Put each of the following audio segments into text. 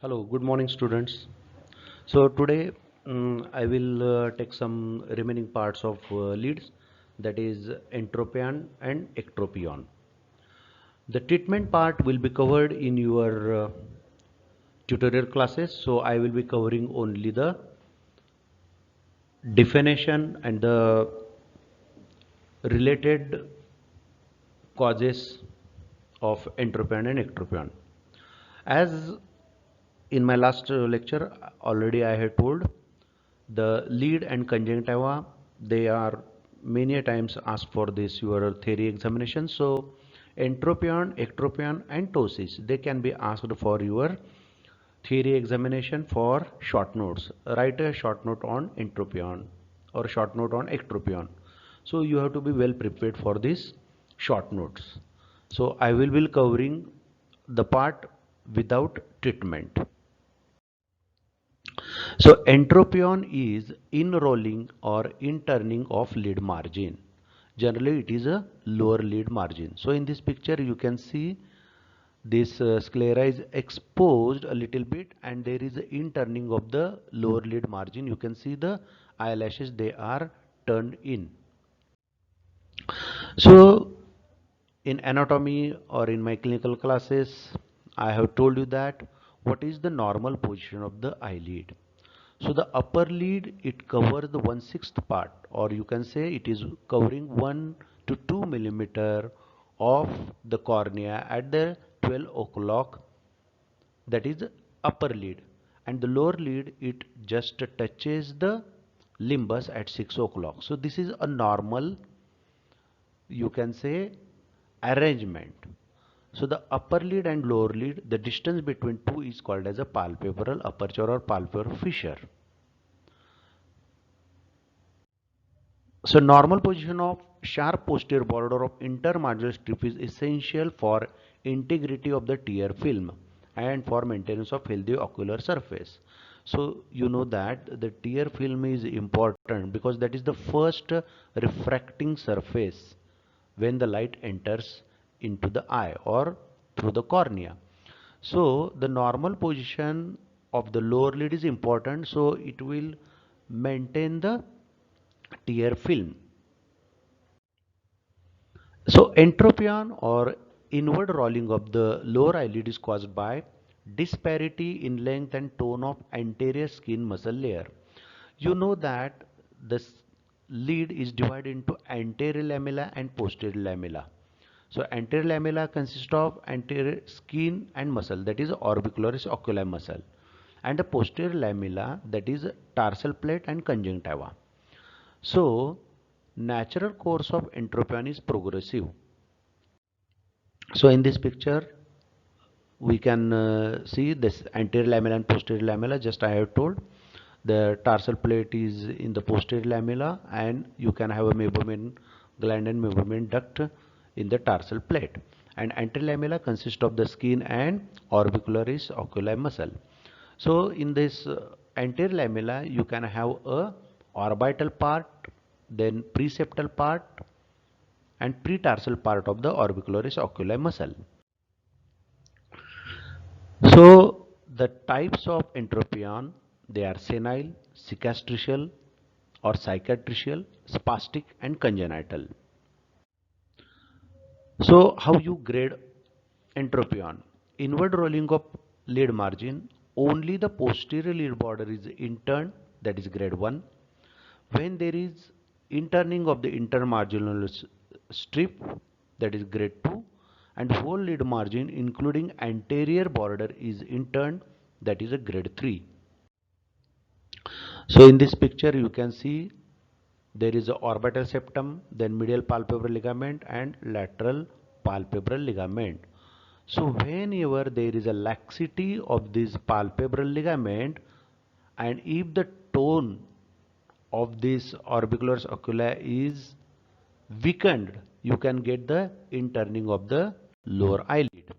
Hello, good morning students. So today I will take some remaining parts of leads, that is entropion and ectropion. The treatment part will be covered in your tutorial classes, so I will be covering only the definition and the related causes of entropion and ectropion. As in my last lecture already I had told, the lead and conjunctiva, they are many times asked for this your theory examination. So entropion, ectropion and ptosis, they can be asked for your theory examination for short notes. Write a short note on entropion or short note on ectropion. So you have to be well prepared for this short notes. So I will be covering the part without treatment. So entropion is in-rolling or in-turning of lead margin. Generally it is a lower lead margin. So in this picture you can see this sclera is exposed a little bit and there is a in-turning of the lower lead margin. You can see the eyelashes, they are turned in. So in anatomy or in my clinical classes, I have told you that what is the normal position of the eyelid. So the upper lid, it covers the 1/6 part, or you can say it is covering 1 to 2 millimeter of the cornea at the 12 o'clock, that is the upper lid, and the lower lid, it just touches the limbus at 6 o'clock. So this is a normal, you can say, arrangement. So the upper lid and lower lid, the distance between two is called as a palpebral aperture or palpebral fissure. So normal position of sharp posterior border of intermarginal strip is essential for integrity of the tear film and for maintenance of healthy ocular surface. So you know that the tear film is important because that is the first refracting surface when the light enters into the eye or through the cornea. So the normal position of the lower lid is important, so it will maintain the tear film. So entropion or inward rolling of the lower eyelid is caused by disparity in length and tone of anterior skin muscle layer. You know that the lid is divided into anterior lamella and posterior lamella. So anterior lamella consists of anterior skin and muscle, that is orbicularis oculi muscle, and the posterior lamella, that is tarsal plate and conjunctiva. So natural course of entropion is progressive. So in this picture we can see this anterior lamella and posterior lamella. Just I have told the tarsal plate is in the posterior lamella and you can have a meibomian gland and meibomian duct in the tarsal plate, and anterior lamella consists of the skin and orbicularis oculi muscle. So in this anterior lamella you can have a orbital part, then preseptal part and pretarsal part of the orbicularis oculi muscle. So the types of entropion, they are senile, cicatricial or cicatricial, spastic and congenital. So how you grade entropion? Inward rolling of lid margin, only the posterior lid border is interned, that is grade 1. When there is interning of the intermarginal strip, that is grade 2, and whole lid margin including anterior border is interned, that is a grade 3. So in this picture you can see there is a orbital septum, then medial palpebral ligament and lateral palpebral ligament. So whenever there is a laxity of this palpebral ligament, and if the tone of this orbicularis oculi is weakened, you can get the interning of the lower eyelid.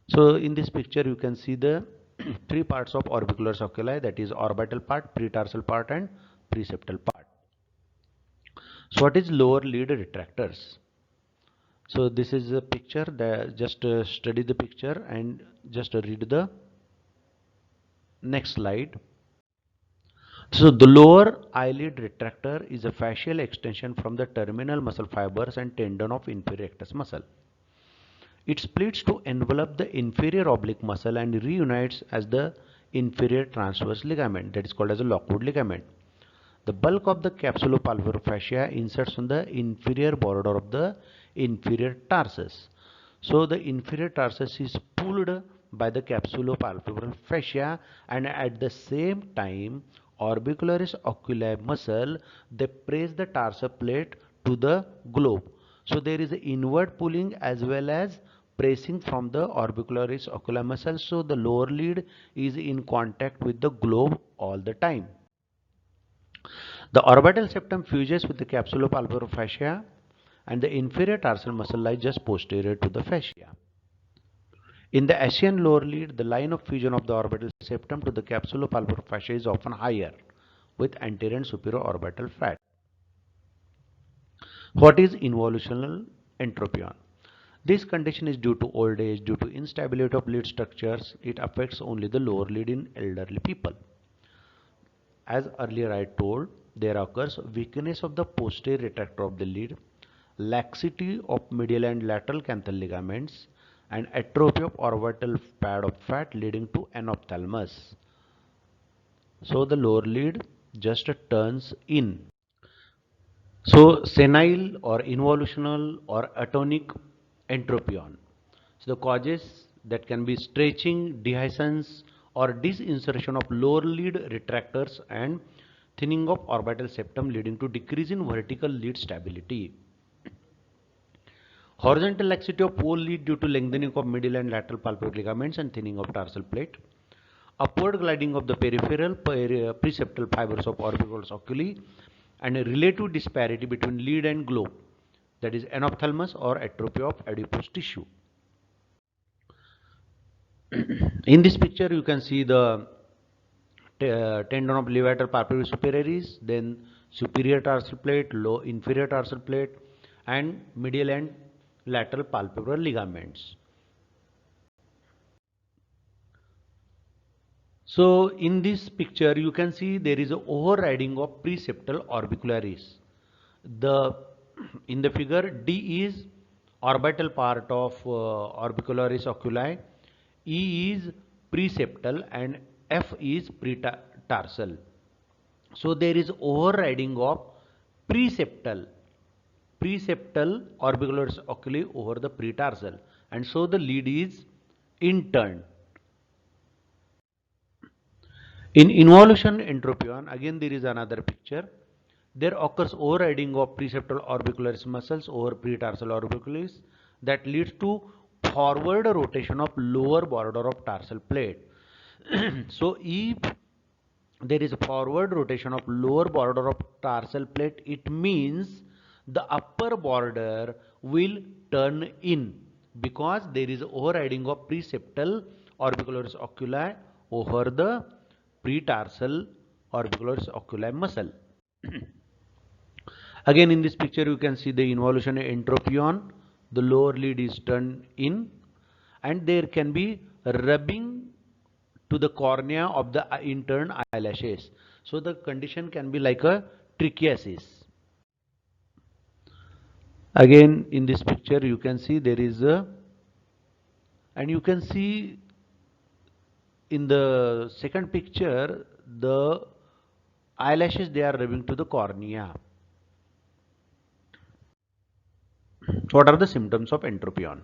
So in this picture you can see the three parts of orbicularis oculi, that is orbital part, pretarsal part and preseptal part. So what is lower lid retractors? So this is a picture, just study the picture and just read the Next slide. So the lower eyelid retractor is a fascial extension from the terminal muscle fibers and tendon of inferior rectus muscle. It splits to envelop the inferior oblique muscle and reunites as the inferior transverse ligament, that is called as a Lockwood ligament. The bulk of the capsulopalpebral fascia inserts on the inferior border of the inferior tarsus. So the inferior tarsus is pulled by the capsulopalpebral fascia, and at the same time orbicularis oculi muscle, they press the tarsal plate to the globe. So there is inward pulling as well as pressing from the orbicularis oculi muscle. So the lower lid is in contact with the globe all the time. The orbital septum fuses with the capsulopalpebral fascia, and the inferior tarsal muscle lies just posterior to the fascia. In the Asian lower lid, the line of fusion of the orbital septum to the capsulopalpebral fascia is often higher, with anterior and superior orbital fat. What is involutional entropion? This condition is due to old age, due to instability of lid structures. It affects only the lower lid in elderly people. As earlier I told, there occurs weakness of the posterior retractor of the lid, laxity of medial and lateral canthal ligaments, and atrophy of orbital pad of fat leading to anophthalmos. So the lower lid just turns in. So senile or involutional or atonic entropion. So the causes that can be stretching, dehiscence or disinsertion of lower lid retractors and thinning of orbital septum leading to decrease in vertical lid stability. Horizontal laxity of pole lid due to lengthening of medial and lateral palpebral ligaments and thinning of tarsal plate. Upward gliding of the peripheral preseptal fibers of orbicularis oculi, and a relative disparity between lid and globe, that is anophthalmos or atrophy of adipose tissue. In this picture you can see the tendon of levator palpebrae superioris, then superior tarsal plate, low inferior tarsal plate, and medial and lateral palpebral ligaments. So in this picture you can see there is a overriding of preseptal orbicularis. The in the figure, D is orbital part of orbicularis oculi, E is preseptal, and F is pretarsal. So there is overriding of preseptal orbicularis oculi over the pretarsal, and so the lead is interned. In involution entropion, again there is another picture. There occurs overriding of preseptal orbicularis muscles over pretarsal orbicularis that leads to forward rotation of lower border of tarsal plate. So if there is a forward rotation of lower border of tarsal plate, it means the upper border will turn in, because there is overriding of preseptal orbicularis oculi over the pretarsal orbicularis oculi muscle. Again in this picture you can see the involution entropion. The lower lid is turned in, and there can be rubbing to the cornea of the interned eyelashes. So the condition can be like a trichiasis. Again in this picture you can see there is a, and you can see in the second picture the eyelashes, they are rubbing to the cornea. What are the symptoms of entropion?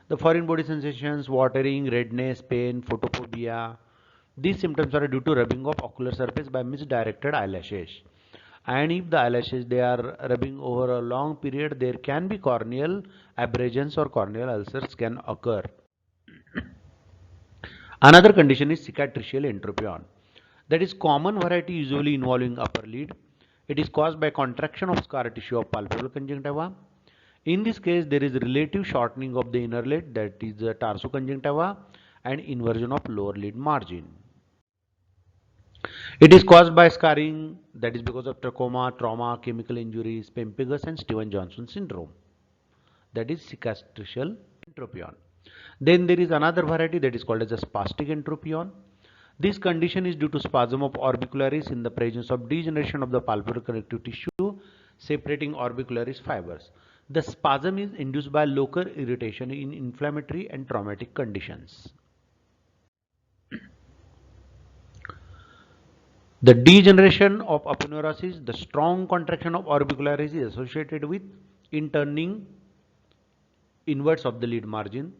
The foreign body sensations, watering, redness, pain, photophobia. These symptoms are due to rubbing of ocular surface by misdirected eyelashes. And if the eyelashes, they are rubbing over a long period, there can be corneal abrasions or corneal ulcers can occur. Another condition is cicatricial entropion. That is common variety usually involving upper lid. It is caused by contraction of scar tissue of palpebral conjunctiva. In this case, there is relative shortening of the inner lid, that is the tarsoconjunctiva, and inversion of lower lid margin. It is caused by scarring, that is because of trachoma, trauma, chemical injuries, pemphigus, and Stevens-Johnson syndrome. That is cicatricial entropion. Then there is another variety that is called as a spastic entropion. This condition is due to spasm of orbicularis in the presence of degeneration of the palpebral connective tissue separating orbicularis fibers. The spasm is induced by local irritation in inflammatory and traumatic conditions. The degeneration of aponeurosis, the strong contraction of orbicularis is associated with interning inwards of the lid margin.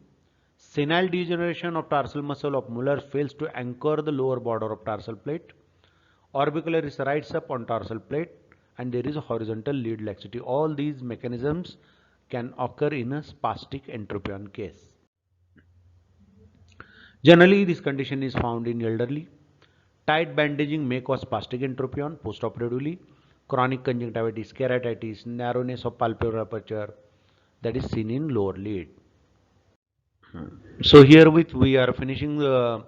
Senile degeneration of tarsal muscle of molar fails to anchor the lower border of tarsal plate. Orbicularis rides up on tarsal plate and there is a horizontal lead laxity. All these mechanisms can occur in a spastic entropion case. Generally, this condition is found in elderly. Tight bandaging may cause spastic entropion postoperatively. Chronic conjunctivitis, keratitis, narrowness of palpebral aperture, that is seen in lower lid. So herewith we are finishing a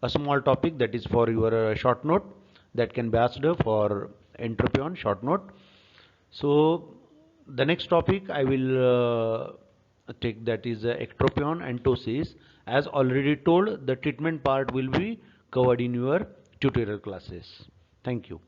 small topic that is for your short note that can be asked for entropion short note. So the next topic I will take, that is ectropion and ptosis. As already told, the treatment part will be covered in your tutorial classes. Thank you.